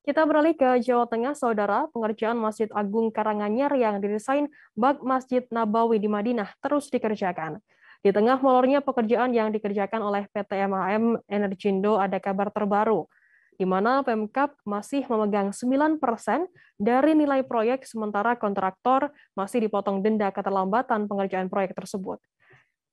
Kita beralih ke Jawa Tengah, Saudara. Pengerjaan Masjid Agung Karanganyar yang didesain bak Masjid Nabawi di Madinah terus dikerjakan. Di tengah molornya pekerjaan yang dikerjakan oleh PT MAM Energindo, ada kabar terbaru, di mana Pemkab masih memegang 9% dari nilai proyek, sementara kontraktor masih dipotong denda keterlambatan pengerjaan proyek tersebut.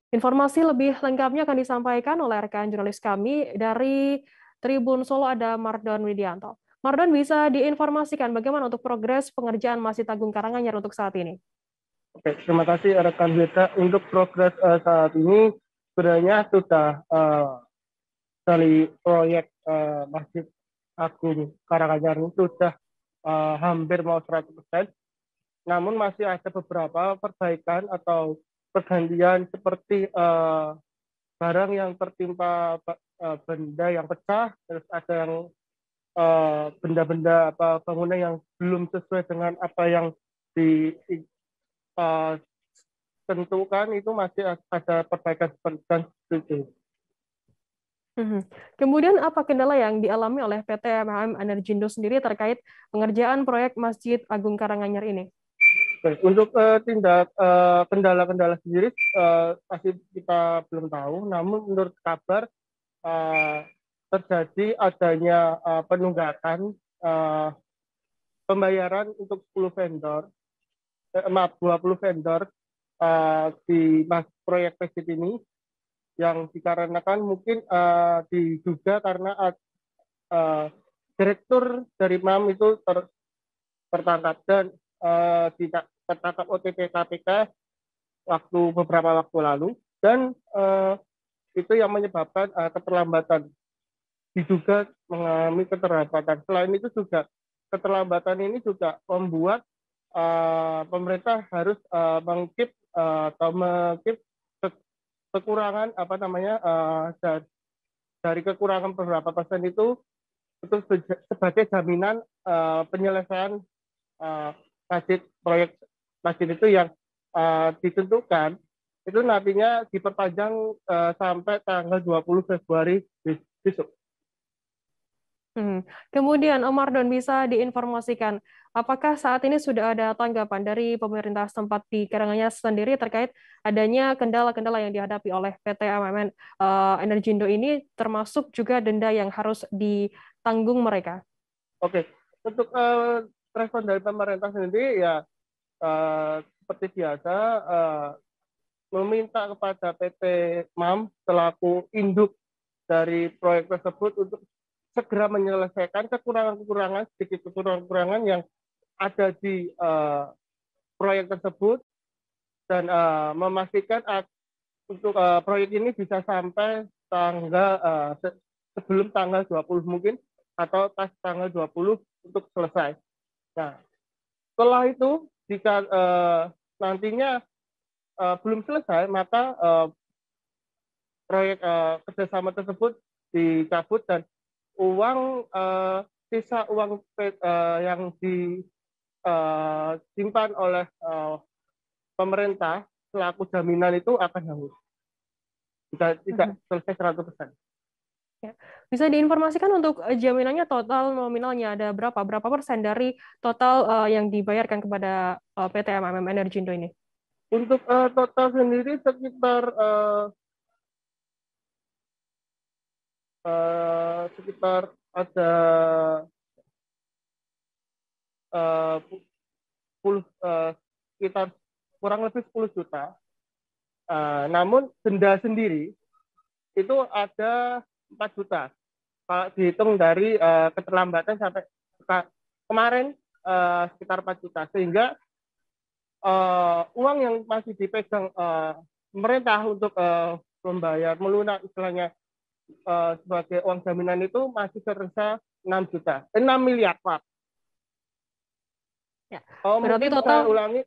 Informasi lebih lengkapnya akan disampaikan oleh rekan jurnalis kami dari Tribun Solo, ada Mardon Widianto. Mardon, bisa diinformasikan bagaimana untuk progres pengerjaan Masjid Agung Karanganyar untuk saat ini? Oke, terima kasih rekan Beta. Untuk progres saat ini sebenarnya sudah dari proyek Masjid Agung Karanganyar ini sudah hampir mau 100%. Namun masih ada beberapa perbaikan atau pergantian seperti barang yang tertimpa benda yang pecah, terus ada yang benda-benda apa bangunan yang belum sesuai dengan apa yang ditentukan, itu masih ada perbaikan seperti itu. Kemudian apa kendala yang dialami oleh PT MAM Energindo sendiri terkait pengerjaan proyek Masjid Agung Karanganyar ini? Baik, untuk kendala-kendala sendiri masih kita belum tahu, namun menurut kabar eh, terjadi adanya penunggakan eh, pembayaran untuk 10 vendor, maaf 20 vendor di proyek Masjid ini, yang dikarenakan mungkin diduga karena eh, direktur dari MAM itu tertangkap dan tidak tertangkap OTT KPK beberapa waktu lalu, dan itu yang menyebabkan keterlambatan, diduga mengalami keterlambatan. Selain itu juga keterlambatan ini juga membuat pemerintah harus mengkip atau mengkip kekurangan apa namanya dari kekurangan beberapa persen itu sebagai jaminan penyelesaian proyek masjid itu yang ditentukan itu nantinya diperpanjang sampai tanggal 20 Februari besok. Kemudian, Om Mardon, bisa diinformasikan apakah saat ini sudah ada tanggapan dari pemerintah setempat di Karanganyar sendiri terkait adanya kendala-kendala yang dihadapi oleh PT AMN Energindo ini, termasuk juga denda yang harus ditanggung mereka? Oke, untuk respon dari pemerintah sendiri ya seperti biasa, meminta kepada PT MAM selaku induk dari proyek tersebut untuk segera menyelesaikan kekurangan-kekurangan, sedikit kekurangan-kekurangan yang ada di proyek tersebut, dan memastikan untuk proyek ini bisa sampai sebelum tanggal 20 mungkin, atau pas tanggal 20 untuk selesai. Nah, setelah itu jika nantinya belum selesai, maka proyek kerjasama tersebut dicabut, dan sisa uang yang disimpan oleh pemerintah selaku jaminan itu akan hangus jika tidak Mhm. selesai 100%. Ya. Bisa diinformasikan untuk jaminannya total nominalnya ada berapa? Berapa persen dari total yang dibayarkan kepada PT MMM Energindo ini? Untuk total sendiri sekitar ada eh, sekitar kurang lebih 10 juta. Namun denda sendiri itu ada 4 juta. Kalau dihitung dari keterlambatan sampai kemarin sekitar 4 juta. Sehingga uang yang masih dipegang pemerintah untuk membayar melunak istilahnya sebagai uang jaminan itu masih tersisa 6 juta. 6 miliar, Pak. Ya. Berarti Mungkin total saya ulangi,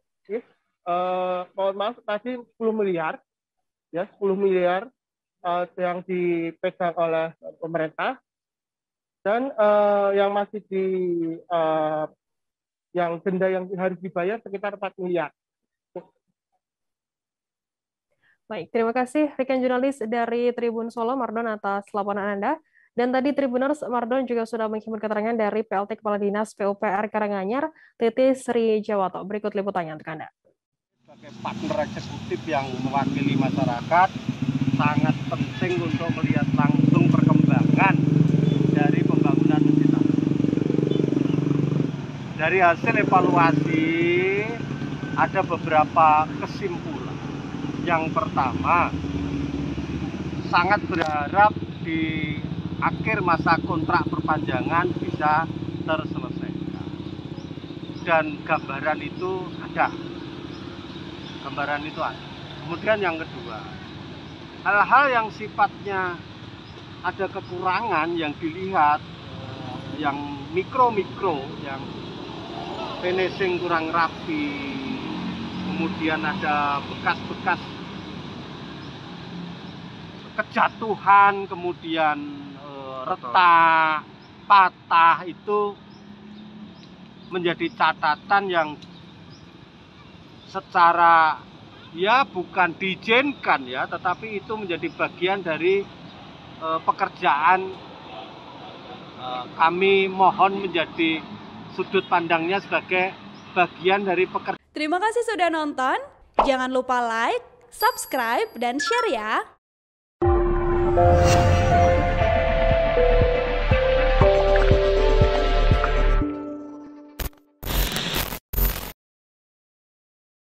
mohon maaf, tadi 10 miliar, ya 10 miliar yang dipegang oleh pemerintah, dan yang masih uh, yang denda yang harus dibayar sekitar 4 miliar. baik, terima kasih rekan jurnalis dari Tribun Solo, Mardon, atas laporan Anda. Dan tadi Tribuners, Mardon juga sudah menghimpun keterangan dari PLT Kepala Dinas PUPR Karanganyar, Titi Sri Jawato. Berikut liputannya untuk Anda. Sebagai partner eksekutif yang mewakili masyarakat, sangat penting untuk melihat langsung perkembangan dari pembangunan masjid. Dari hasil evaluasi, ada beberapa kesimpulan. Yang pertama, sangat berharap di akhir masa kontrak perpanjangan bisa terselesaikan. Dan gambaran itu ada. Kemudian yang kedua, hal-hal yang sifatnya ada kekurangan yang dilihat, yang mikro-mikro, yang finishing kurang rapi, kemudian ada bekas-bekas kejatuhan, kemudian retak, patah, itu menjadi catatan yang secara bukan diizinkan tetapi itu menjadi bagian dari pekerjaan. Kami mohon menjadi sudut pandangnya sebagai bagian dari pekerjaan. Terima kasih sudah nonton. Jangan lupa like, subscribe, dan share ya.